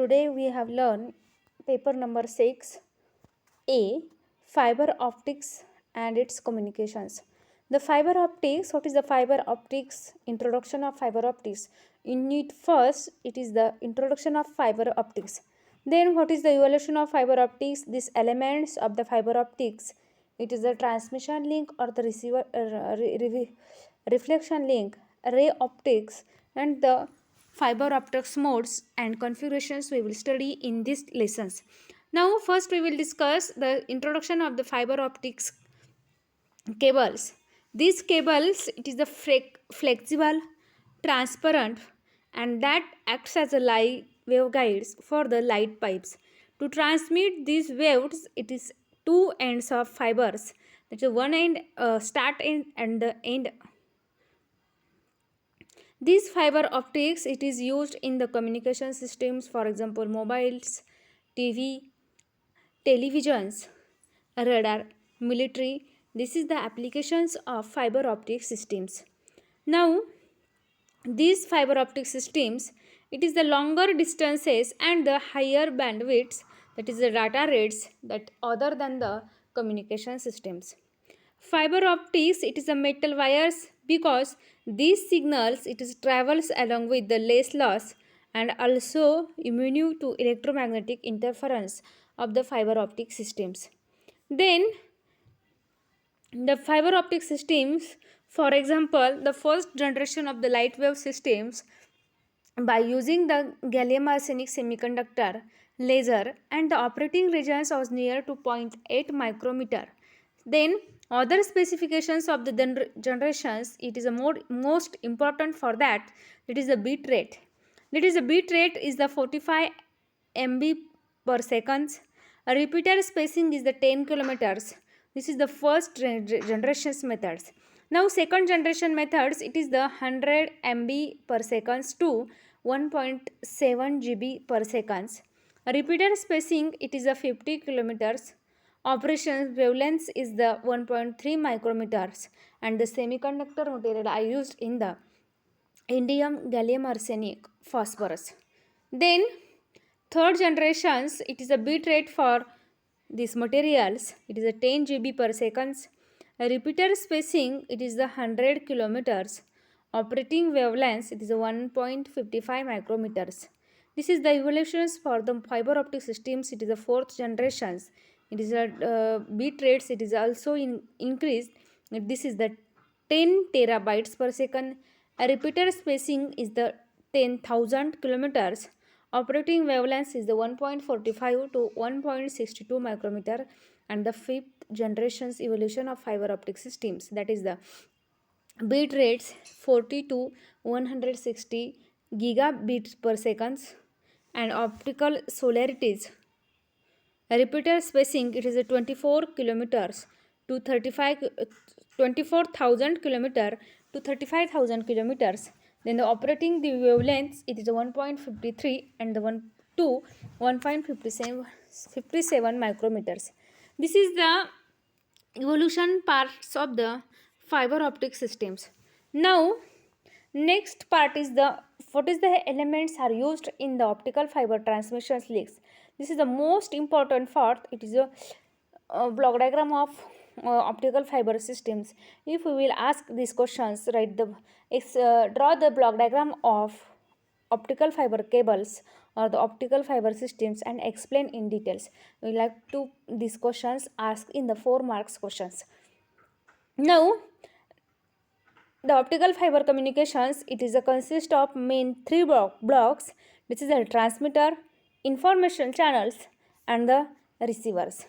Today we have learned paper number 6, A, fiber optics and its communications. The fiber optics, what is the fiber optics? Introduction of fiber optics. In it first, it is the introduction of fiber optics. Then what is the evolution of fiber optics? These elements of the fiber optics. It is the transmission link or the receiver reflection link, ray optics, and the fiber optics modes and configurations we will study in these lessons. Now first we will discuss the introduction of the fiber optics cables. These cables, it is the flexible, transparent, and that acts as a light waveguides for the light pipes. To transmit these waves, it is two ends of fibers. That is one end, start end, and the end. These fiber optics, it is used in the communication systems, for example, mobiles, TV, televisions, radar, military. This is the applications of fiber optic systems. Now, these fiber optic systems, it is the longer distances and the higher bandwidths, that is the data rates, that other than the communication systems. Fiber optics, it is a metal wires because these signals, it is travels along with the less loss and also immune to electromagnetic interference of the fiber optic systems. Then the fiber optic systems, for example, the first generation of the light wave systems by using the gallium arsenic semiconductor laser, and the operating regions was near to 0.8 micrometer. Then other specifications of the generations, it is a most important for that, it is the bit rate. That is the bit rate is the 45 MB per seconds. A repeater spacing is the 10 kilometers. This is the first generations methods. Now second generation methods, it is the 100 MB per seconds to 1.7 GB per seconds. A repeater spacing, it is a 50 kilometers. Operation wavelength is the 1.3 micrometers, and the semiconductor material I used in the indium gallium arsenic phosphorus. Then third generations, it is a bit rate for these materials, it is a 10 GB per seconds. A repeater spacing, it is the 100 kilometers. Operating wavelength, it is a 1.55 micrometers. This is the evolutions for the fiber optic systems. It is the fourth generations. It is a bit rates, it is also increased. This is the 10 terabytes per second. A repeater spacing is the 10,000 kilometers. Operating wavelength is the 1.45 to 1.62 micrometer, and the fifth generation's evolution of fiber optic systems, that is the bit rates 40 to 160 gigabits per seconds, and optical solarities. A repeater spacing, it is a 24 kilometers to 24,000 kilometer to 35,000 kilometers. Then the operating the wavelengths, it is a 1.53 and the 1 to 1.57 micrometers. This is the evolution parts of the fiber optic systems. Now next part is the what is the elements are used in the optical fiber transmission links. This is the most important part. It is a block diagram of optical fiber systems. If we will ask these questions, write the draw the block diagram of optical fiber cables or the optical fiber systems and explain in details. We like to these questions asked in the 4 marks questions. Now the optical fiber communications, it is a consist of main 3 blocks. This is the transmitter, information channels, and the receivers.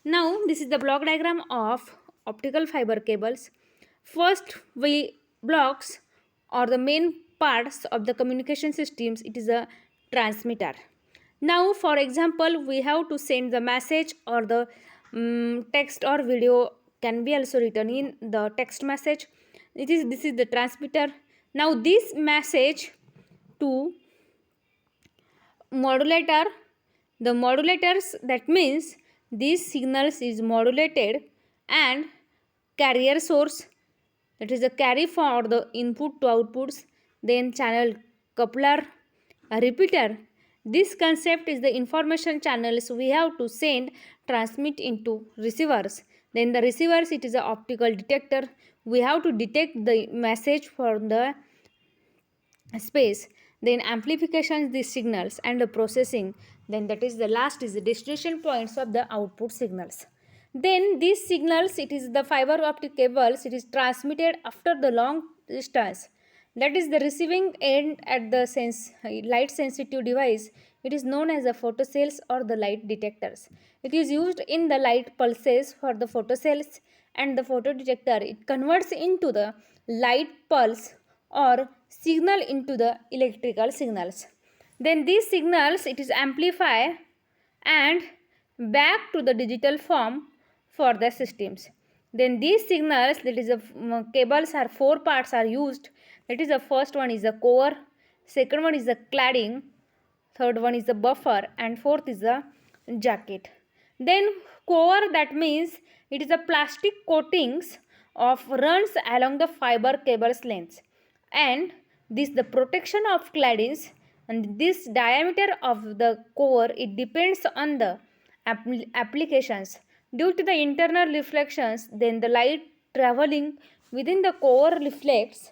Now this is the block diagram of optical fiber cables. First blocks or the main parts of the communication systems, it is a transmitter. Now for example, we have to send the message or the text or video can be also written in the text message. This is the transmitter. Now this message to modulator, the modulators, that means these signals is modulated, and carrier source, that is the carry for the input to outputs, then channel coupler, a repeater, This concept is the information channels we have to send, transmit into receivers. Then the receivers, it is an optical detector. We have to detect the message from the space. Then amplification the signals and the processing. Then that is the last is the destination points of the output signals. Then these signals, it is the fiber optic cables, it is transmitted after the long distance. That is the receiving end at the light sensitive device. It is known as the photocells or the light detectors. It is used in the light pulses for the photocells and the photodetector. It converts into the light pulse or signal into the electrical signals. Then these signals, it is amplified and back to the digital form for the systems. Then these signals, that is the cables are four parts are used. That is the first one is the core, second one is the cladding, third one is the buffer, and fourth is the jacket. Then core, that means it is a plastic coatings of runs along the fiber cable's length, and this the protection of claddings, and this diameter of the core, it depends on the applications. Due to the internal reflections, then the light traveling within the core reflects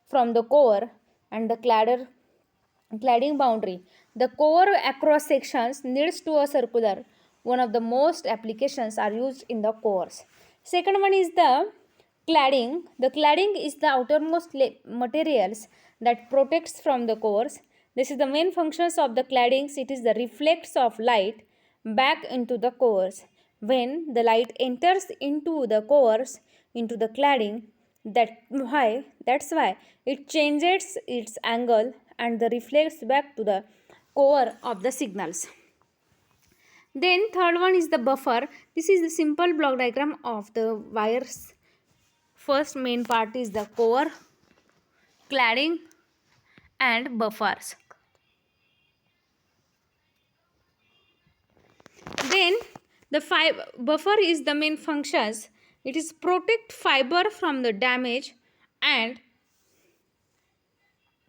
from the core and the cladding boundary. The core across sections needs to a circular. One of the most applications are used in the cores. Second one is the cladding. The cladding is the outermost materials that protects from the cores. This is the main functions of the claddings. It is the reflects of light back into the cores. When the light enters into the cores, into the cladding, that's why it changes its angle and the reflects back to the core of the signals. Then third one is the buffer. This is the simple block diagram of the wires. First main part is the core, cladding and buffers. Then the buffer is the main functions. It is protect fiber from the damage, and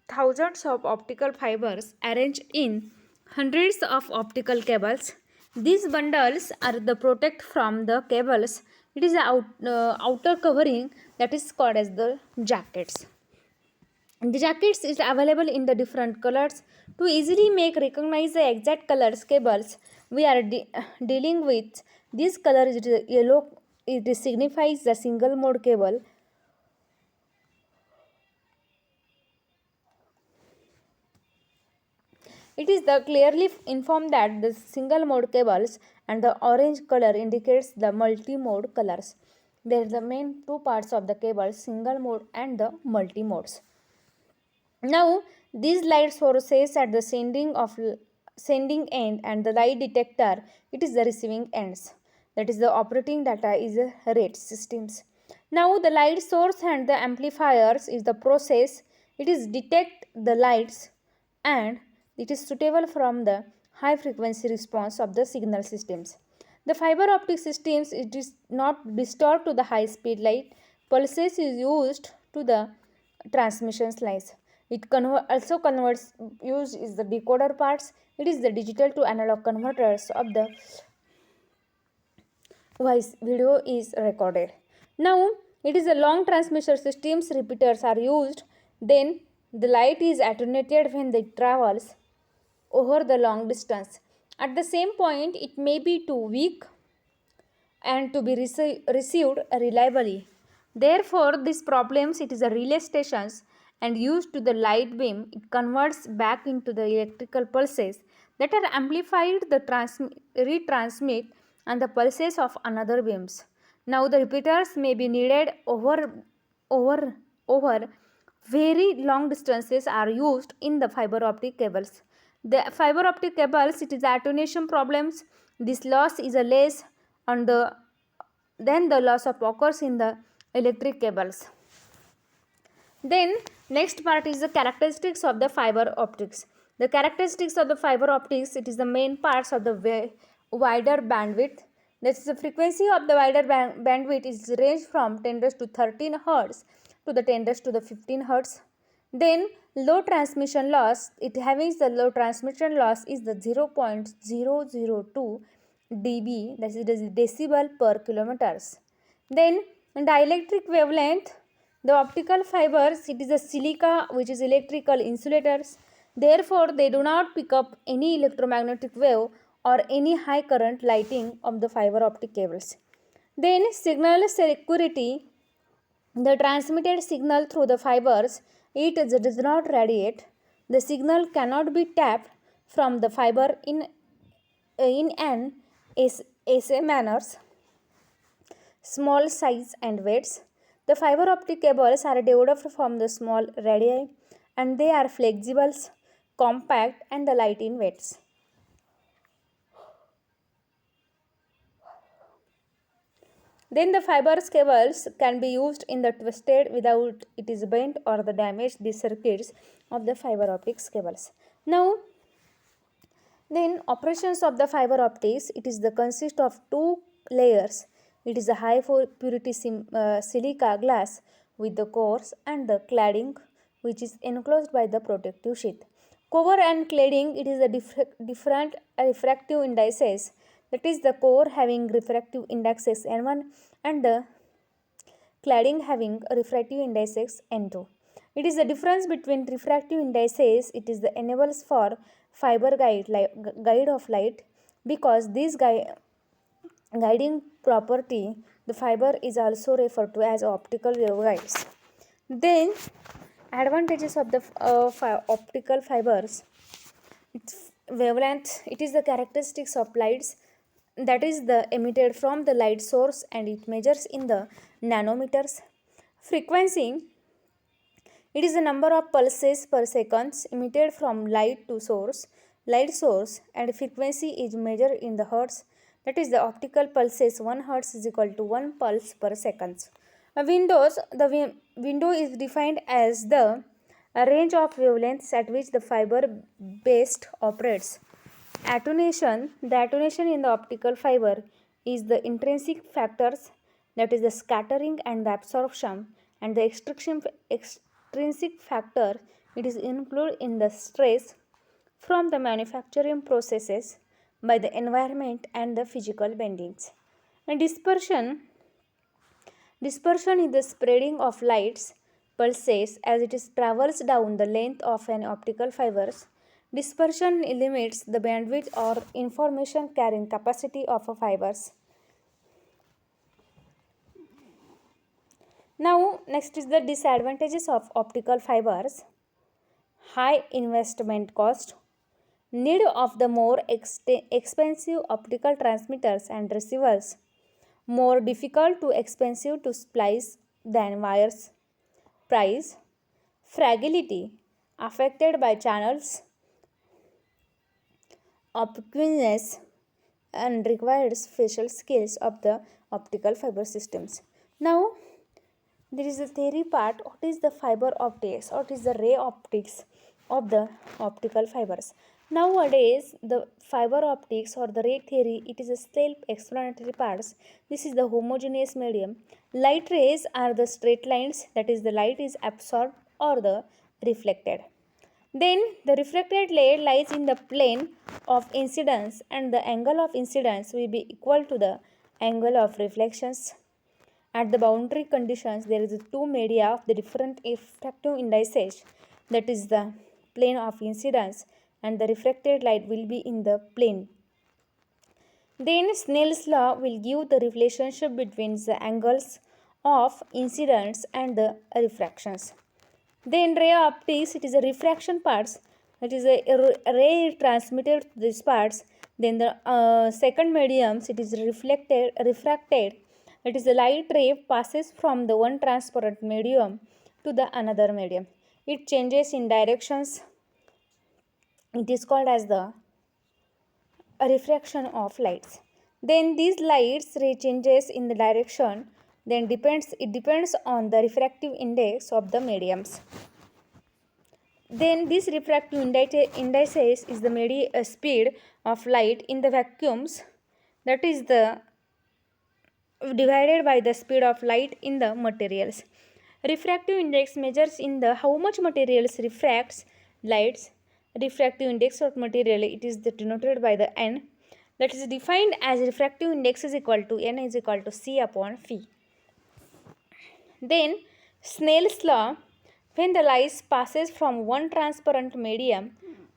thousands of optical fibers arranged in hundreds of optical cables. These bundles are the protect from the cables. It is the outer covering that is called as the jackets. The jackets is available in the different colors. To easily make recognize the exact colors cables we are dealing with, this color is yellow. It signifies the single mode cable. It is the clearly informed that the single mode cables and the orange color indicates the multi-mode colors. There are the main two parts of the cable, single mode and the multi-modes. Now, these light sources at the sending end and the light detector, it is the receiving ends. That is the operating data is a rate systems. Now, the light source and the amplifiers is the process. It is detect the lights and it is suitable from the high frequency response of the signal systems. The fiber optic systems, it is not distort to the high speed light pulses is used to the transmission lines. It also converts used is the decoder parts. It is the digital to analog converters of the voice video is recorded. Now it is a long transmission systems repeaters are used. Then the light is attenuated when it travels over the long distance. At the same point, it may be too weak and to be received reliably. Therefore, these problems, it is a relay stations and used to the light beam, it converts back into the electrical pulses that are amplified the retransmit and the pulses of another beams. Now the repeaters may be needed over over very long distances are used in the fiber optic cables. The fiber optic cables, it is attenuation problems. This loss is a less on the then the loss of occurs in the electric cables. Then next part is the characteristics of the fiber optics. The characteristics of the fiber optics, it is the main parts of the wider bandwidth. This is the frequency of the wider bandwidth is range from 10 to 13 hertz to the 10 to the 15 hertz. Then low transmission loss, it having the low transmission loss is the 0.002 dB, that is decibel per kilometers. Then dielectric wavelength, the optical fibers, it is a silica which is electrical insulators, therefore they do not pick up any electromagnetic wave or any high current lighting of the fiber optic cables. Then signal security, the transmitted signal through the fibers, it does not radiate. The signal cannot be tapped from the fiber in an SA manners, small size and weights. The fiber optic cables are developed from the small radii and they are flexible, compact and light in weights. Then the fibers cables can be used in the twisted without it is bent or the damaged the circuits of the fiber optics cables. Now, then operations of the fiber optics, it is the consist of two layers. It is a high purity silica glass with the cores and the cladding which is enclosed by the protective sheath. Cover and cladding, it is a different refractive indices, that is the core having refractive indexes N1 and the cladding having a refractive indices N2. It is the difference between refractive indices, it is the enables for fiber guide of light, because this guiding property, the fiber is also referred to as optical waveguides. Then advantages of the optical fibers, its wavelength, it is the characteristics of lights, that is the emitted from the light source and it measures in the nanometers. Frequency, it is the number of pulses per second emitted from light source, and frequency is measured in the hertz, that is the optical pulses 1 hertz is equal to 1 pulse per second. The window is defined as the range of wavelengths at which the fiber based operates. The attenuation in the optical fiber is the intrinsic factors, that is the scattering and the absorption, and the extrinsic factor, it is included in the stress from the manufacturing processes by the environment and the physical bendings. And dispersion is the spreading of lights pulses as it is travels down the length of an optical fibers. Dispersion limits the bandwidth or information carrying capacity of a fibers. Now, next is the disadvantages of optical fibers. High investment cost, need of the more expensive optical transmitters and receivers, more difficult to expensive to splice than wires, price, fragility, affected by channels, opaqueness, and required special skills of the optical fiber systems. Now, there is a theory part. What is the fiber optics? What is the ray optics of the optical fibers? Nowadays, the fiber optics or the ray theory, it is a self-explanatory parts. This is the homogeneous medium. Light rays are the straight lines, that is the light is absorbed or the reflected. Then the refracted light lies in the plane of incidence and the angle of incidence will be equal to the angle of reflections. At the boundary conditions, there is two media of the different refractive indices, that is the plane of incidence and the refracted light will be in the plane. Then Snell's law will give the relationship between the angles of incidence and the refractions. Then ray optics, it is a refraction parts, it is a ray transmitted to these parts. Then the second mediums, it is refracted, it is the light ray passes from the one transparent medium to the another medium. It changes in directions, it is called as the refraction of lights. Then these lights ray changes in the direction, then it depends on the refractive index of the mediums. Then this refractive indices is the speed of light in the vacuums, that is the divided by the speed of light in the materials. Refractive index measures in the how much materials refracts lights. Refractive index of material, it is denoted by the n, that is defined as refractive index is equal to n is equal to c upon phi. Then Snell's law, when the light passes from one transparent medium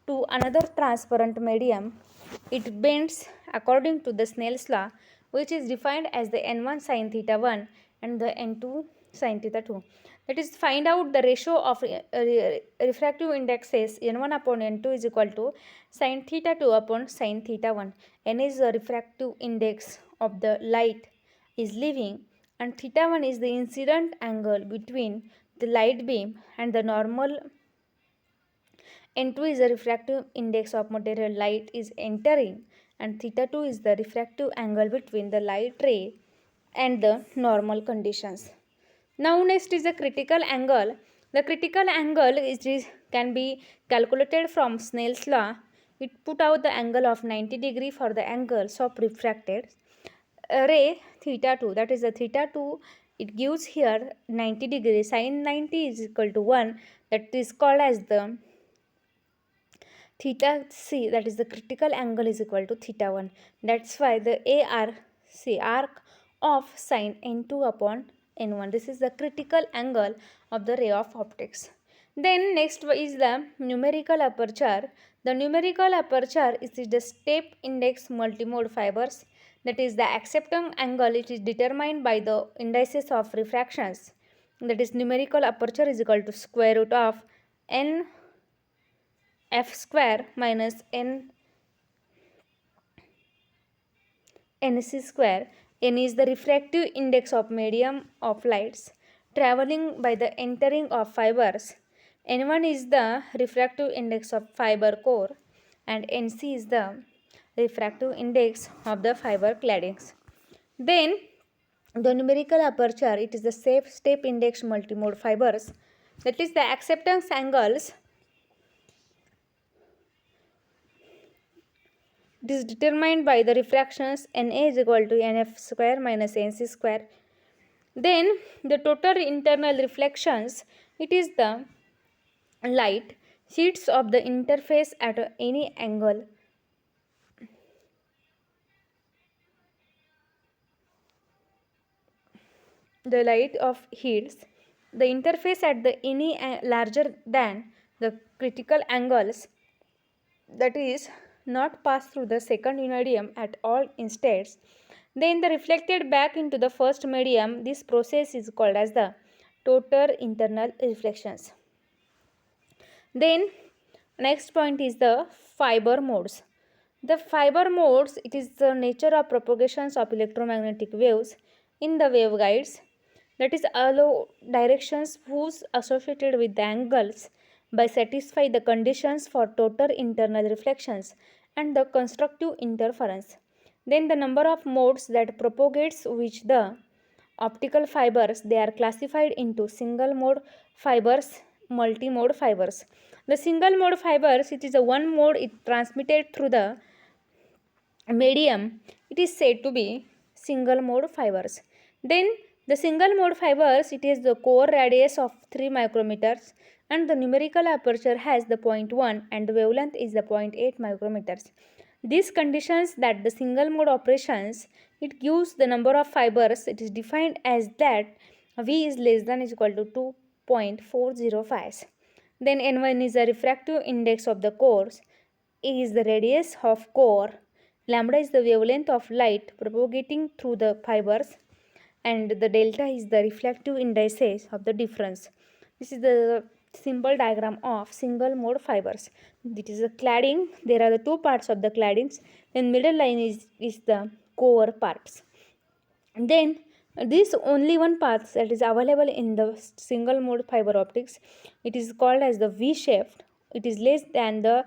to another transparent medium, it bends according to the Snell's law, which is defined as the n1 sin theta 1 and the n2 sin theta 2. That is, find out the ratio of refractive indexes n1 upon n2 is equal to sin theta 2 upon sin theta 1. N is the refractive index of the light is leaving, and theta 1 is the incident angle between the light beam and the normal. N2 is the refractive index of material light is entering, and theta 2 is the refractive angle between the light ray and the normal conditions. Now next is the critical angle. The critical angle can be calculated from Snell's law. It put out the angle of 90 degree for the angles of refracted ray theta 2, that is the theta 2, it gives here 90 degree, sin 90 is equal to 1, that is called as the theta c, that is the critical angle is equal to theta 1. That's why the arc of sin n2 upon n1, this is the critical angle of the ray of optics. Then next is the numerical aperture. The numerical aperture is the step index multimode fibers, that is the accepting angle, it is determined by the indices of refractions, that is numerical aperture is equal to square root of n f square minus nc square. N is the refractive index of medium of lights traveling by the entering of fibers. N1 is the refractive index of fiber core, and Nc is the refractive index of the fiber claddings. Then the numerical aperture, it is the safe step index multimode fibers, that is the acceptance angles, it is determined by the refractions Na is equal to Nf square minus Nc square. Then the total internal reflections, it is the light sheets of the interface at any angle. The light of hits the interface at the any larger than the critical angles, that is not pass through the second medium at all instants, then the reflected back into the first medium. This process is called as the total internal reflections. Then next point is the fiber modes. The fiber modes, it is the nature of propagations of electromagnetic waves in the waveguides, that is allow directions whose associated with the angles by satisfy the conditions for total internal reflections and the constructive interference. Then the number of modes that propagates which the optical fibers, they are classified into single mode fibers, multi-mode fibers. The single mode fibers, it is a one mode, it transmitted through the medium, it is said to be single mode fibers. Then the single mode fibers, it is the core radius of 3 micrometers and the numerical aperture has the 0.1 and the wavelength is the 0.8 micrometers. These conditions that the single mode operations, it gives the number of fibers, it is defined as that V is less than is equal to 2.405. Then N1 is the refractive index of the cores, A is the radius of core, lambda is the wavelength of light propagating through the fibers, and the delta is the reflective indices of the difference. This is the simple diagram of single mode fibers. It is a cladding. There are the two parts of the claddings. Then middle line is the core parts. Then this only one path that is available in the single mode fiber optics. It is called as the V shaped. It is less than the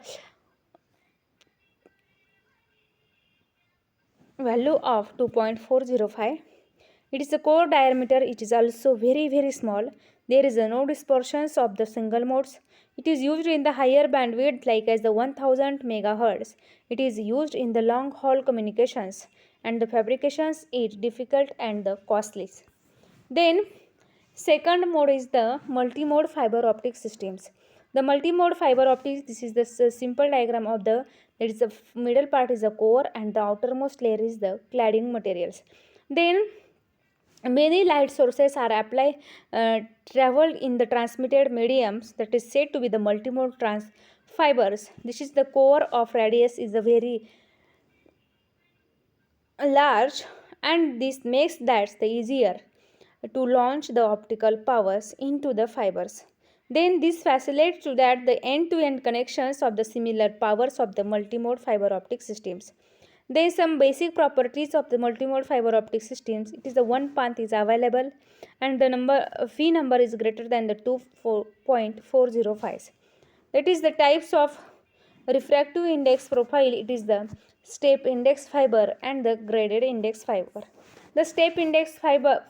value of 2.405. It is the core diameter, it is also very small. There is no dispersions of the single modes. It is used in the higher bandwidth like as the 1000 megahertz. It is used in the long haul communications and the fabrications is difficult and the costly. Then Second mode is the multi-mode fiber optic systems. The multi-mode fiber optics, this is the simple diagram of the, that is the middle part is the core and the outermost layer is the cladding materials. Then many light sources are traveled in the transmitted mediums, that is said to be the multi-mode fibers. This is the core of radius is a very large, and this makes that the easier to launch the optical powers into the fibers. Then this facilitates to that the end-to-end connections of the similar powers of the multimode fiber optic systems. Then some basic properties of the multimode fiber optic systems. It is the one path is available and the number phi number is greater than the 2.405. That is the types of refractive index profile. It is the step index fiber and the graded index fiber. The step index fiber,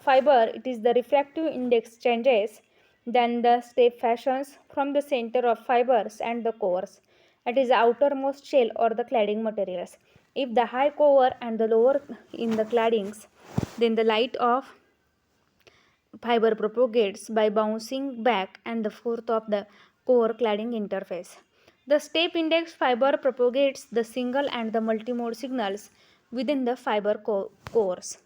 it is the refractive index changes than the step fashions from the center of fibers and the cores. It is the outermost shell or the cladding materials. If the high core and the lower in the claddings, then the light of fiber propagates by bouncing back and the forth of the core cladding interface. The step index fiber propagates the single and the multimode signals within the fiber cores.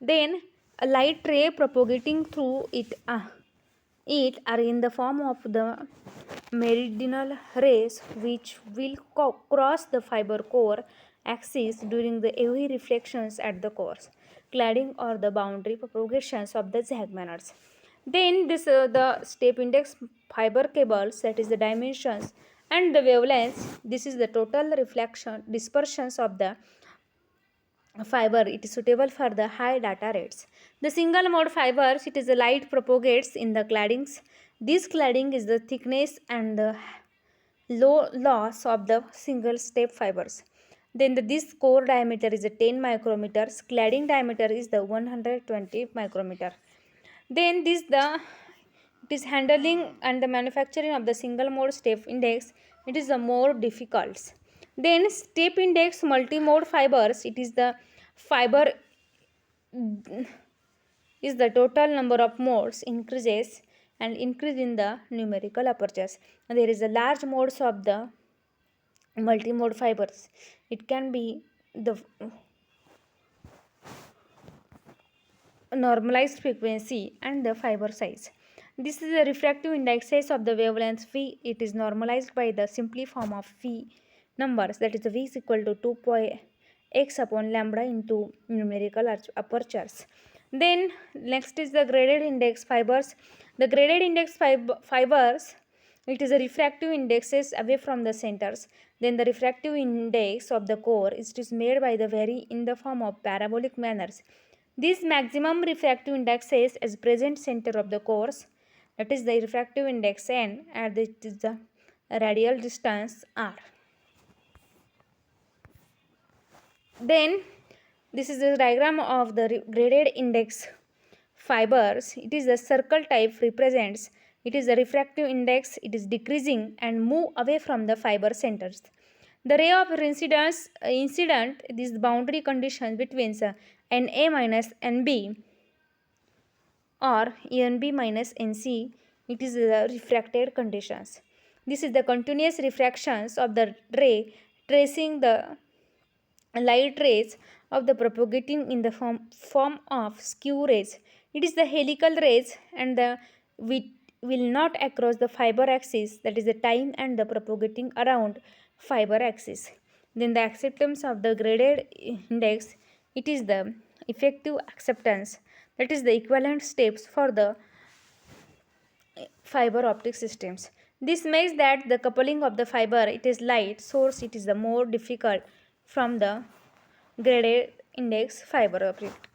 Then a light ray propagating through it are in the form of the meridional rays which will cross the fiber core axis during the UV reflections at the cores, cladding or the boundary propagations of the zag manners. Then this the step index fiber cables, that is the dimensions and the wavelengths. This is the total reflection dispersions of the fiber. It is suitable for the high data rates. The single mode fibers, it is the light propagates in the claddings. This cladding is the thickness and the low loss of the single step fibers. Then this core diameter is a 10 micrometers, cladding diameter is the 120 micrometer. Then it is handling and the manufacturing of the single mode step index, it is the more difficult. Then step index multi-mode fibers, it is the fiber is the total number of modes increases and increase in the numerical apertures. And there is a large modes of the multi-mode fibers. It can be the normalized frequency and the fiber size. This is the refractive indexes of the wavelength phi. It is normalized by the simply form of phi numbers, that is the v is equal to 2x upon lambda into numerical apertures. Then next is the graded index fibers. The graded index fibers, it is the refractive indexes away from the centers. Then the refractive index of the core is made by the vary in the form of parabolic manners. This maximum refractive index is as present center of the cores, that is the refractive index n, and it is the radial distance r. Then this is the diagram of the graded index fibers. It is the circle type represents, it is the refractive index, it is decreasing and move away from the fiber centers. The ray of incident, this boundary condition between Na minus Nb or Nb minus Nc, it is the refracted conditions. This is the continuous refractions of the ray tracing the light rays of the propagating in the form of skew rays. It is the helical rays and the will not across the fiber axis, that is the time, and the propagating around fiber axis. Then the acceptance of the graded index, it is the effective acceptance, that is the equivalent steps for the fiber optic systems. This makes that the coupling of the fiber, it is light source, it is the more difficult from the graded index fiber optic.